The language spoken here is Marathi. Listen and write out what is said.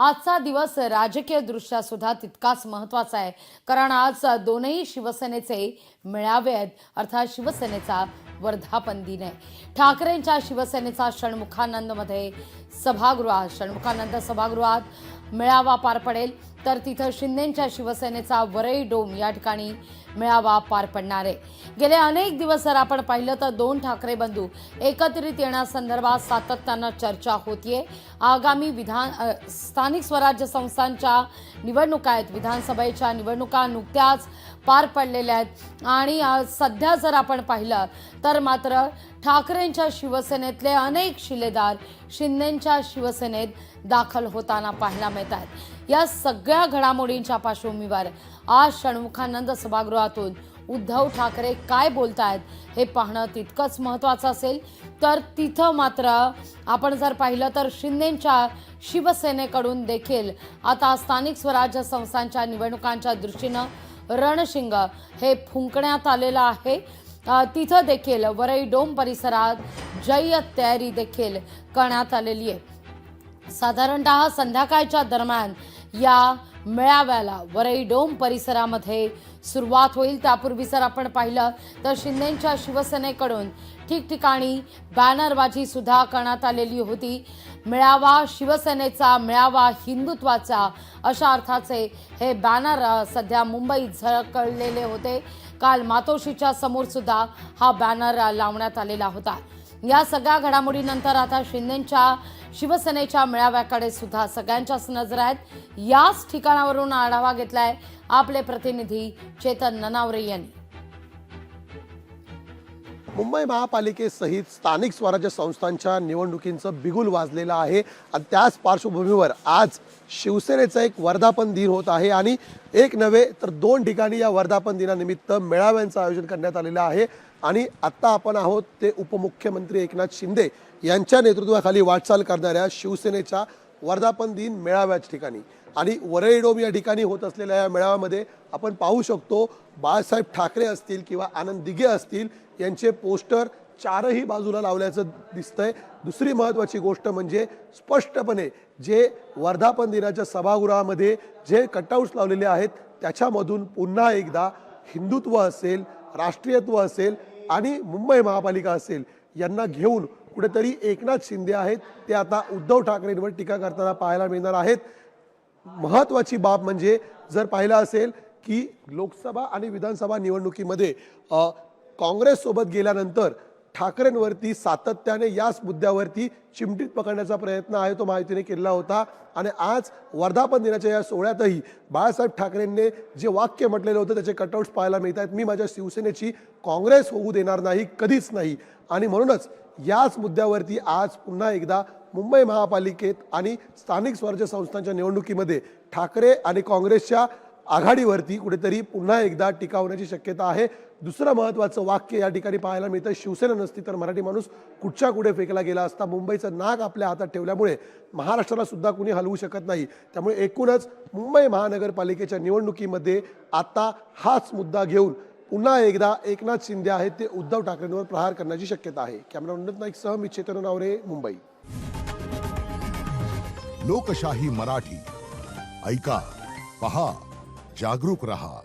आजचा दिवस राजकीय दृष्ट्या सुद्धा तितकाच महत्त्वाचा आहे, कारण आज दोनही शिवसेनेचे मेळावे आहेत, अर्थात शिवसेनेचा वर्धापन दिन आहे। ठाकरेंच्या शिवसेनेचा षण्मुखानंदमध्ये षण्मुखानंद सभागृहात मेळावा पार पडेल, तर तिथं शिंदेंच्या शिवसेनेचा वरई डोम या ठिकाणी मेळावा पार पडणार आहे। गेले अनेक दिवस जर आपण पाहिलं तर दोन ठाकरे बंधू एकत्रित येण्यासंदर्भात सातत्यानं चर्चा होतीये। आगामी स्थानिक स्वराज्य संस्थांच्या निवडणुका आहेत, विधानसभेच्या निवडणुका नुकत्याच पार पडलेल्या आहेत आणि सध्या जर आपण पाहिलं तर मात्र ठाकरेंच्या शिवसेनेतले अनेक शिलेदार शिंदेंच्या शिवसेनेत दाखल होताना पाहायला मिळत आहेत। या सगळ्या घडामोडींच्या पार्श्वभूमीवर आज षण्मुखानंद सभागृहातून उद्धव ठाकरे काय बोलतायत हे पाहणं तितकंच महत्त्वाचं असेल। तर तिथं मात्र आपण जर पाहिलं तर शिंदेंच्या शिवसेनेकडून देखील आता स्थानिक स्वराज्य संस्थांच्या निवडणुकांच्या दृष्टीनं रणशिंग हे फुंकण्यात आलेलं आहे। तिथं देखील वरई डोम परिसरात जय्यत तयारी देखील करण्यात आलेली आहे। साधारणतः संध्याकाळच्या दरम्यान या मेळाव्याला वरई डोम परिसरामध्ये सुरुवात होईल। त्यापूर्वी जर आपण पाहिलं तर शिंदेंच्या शिवसेनेकडून ठिकठिकाणी बॅनरबाजी सुद्धा करण्यात आलेली होती। मेळावा शिवसेनेचा, मेळावा हिंदुत्वाचा अशा अर्थाचे हे बॅनर सध्या मुंबईत झळकलेले होते। काल मातोश्रीच्या समोर सुद्धा हा बॅनर लावण्यात आलेला होता। या सगळ्या घडामोडीनंतर आता शिंदेंच्या शिवसेनेच्या मेळाव्याकडे सुद्धा सगळ्यांच्याच नजर आहेत। याच ठिकाणावरून आढावा घेतलाय आपले प्रतिनिधी चेतन ननावरे यांनी। मुंबई महापालिकेसहित स्थानिक स्वराज्य संस्थांच्या निवडणुकींचं बिगुल वाजलेलं आहे आणि त्याच पार्श्वभूमीवर आज शिवसेनेचा एक वर्धापन दिन होत आहे आणि एक नव्हे तर दोन ठिकाणी या वर्धापन दिनानिमित्त मेळाव्यांचं आयोजन करण्यात आलेलं आहे। आणि आत्ता आपण आहोत ते उपमुख्यमंत्री एकनाथ शिंदे यांच्या नेतृत्वाखाली वाटचाल करणाऱ्या शिवसेनेच्या वर्धापन दिन मेळाव्याच्या ठिकाणी आणि वरई डोम या ठिकाणी होत असलेल्या या मेळाव्यामध्ये आपण पाहू शकतो बाळासाहेब ठाकरे असतील किंवा आनंद दिघे असतील यांचे पोस्टर चारही बाजूला लावल्याचं दिसतंय। दुसरी महत्त्वाची गोष्ट म्हणजे स्पष्टपणे जे वर्धापन दिनाच्या सभागृहामध्ये जे कटआउट्स लावलेले आहेत त्याच्यामधून पुन्हा एकदा हिंदुत्व असेल, राष्ट्रीयत्व असेल आणि मुंबई महापालिका असेल यांना घेऊन कुठेतरी एकनाथ शिंदे आहेत ते आता उद्धव ठाकरेंवर टीका करताना पाहायला मिळणार आहेत। महत्त्वाची बाब म्हणजे जर पाहिलं असेल की लोकसभा आणि विधानसभा निवडणुकीमध्ये काँग्रेस सोबत गेल्यानंतर ठाकरेंवरती सातत्याने याच मुद्द्यावरती चिमटीत पकडण्याचा प्रयत्न आहे तो महायुतीने केला होता आणि आज वर्धापन दिनाच्या या सोहळ्यातही बाळासाहेब ठाकरेंनी जे वाक्य म्हटलेलं होतं त्याचे कटआउट्स पाहायला मिळतात, मी माझ्या शिवसेनेची काँग्रेस होऊ देणार नाही, कधीच नाही। आणि म्हणूनच याच मुद्द्यावरती आज पुन्हा एकदा मुंबई महापालिकेत आणि स्थानिक स्वराज्य संस्थांच्या निवडणुकीमध्ये ठाकरे आणि काँग्रेसच्या आघाडीवरती कुठेतरी पुन्हा एकदा टीका होण्याची शक्यता आहे। दुसरं महत्त्वाचं वाक्य या ठिकाणी पाहायला मिळतं, शिवसेना नसती तर मराठी माणूस कुठच्या कुठे फेकला गेला असता। मुंबईचं नाक आपल्या हातात ठेवल्यामुळे महाराष्ट्राला सुद्धा कुणी हलवू शकत नाही। त्यामुळे एकूणच मुंबई महानगरपालिकेच्या निवडणुकीमध्ये आता हाच मुद्दा घेऊन पुन्हा एकदा एकनाथ शिंदे आहेत ते उद्धव ठाकरेंवर प्रहार करण्याची शक्यता आहे। कॅमेरामन उन्नत नाईकसह मी चेतन ननावरे, मुंबई। लोकशाही मराठी ऐका, पहा, जागरूक रहा।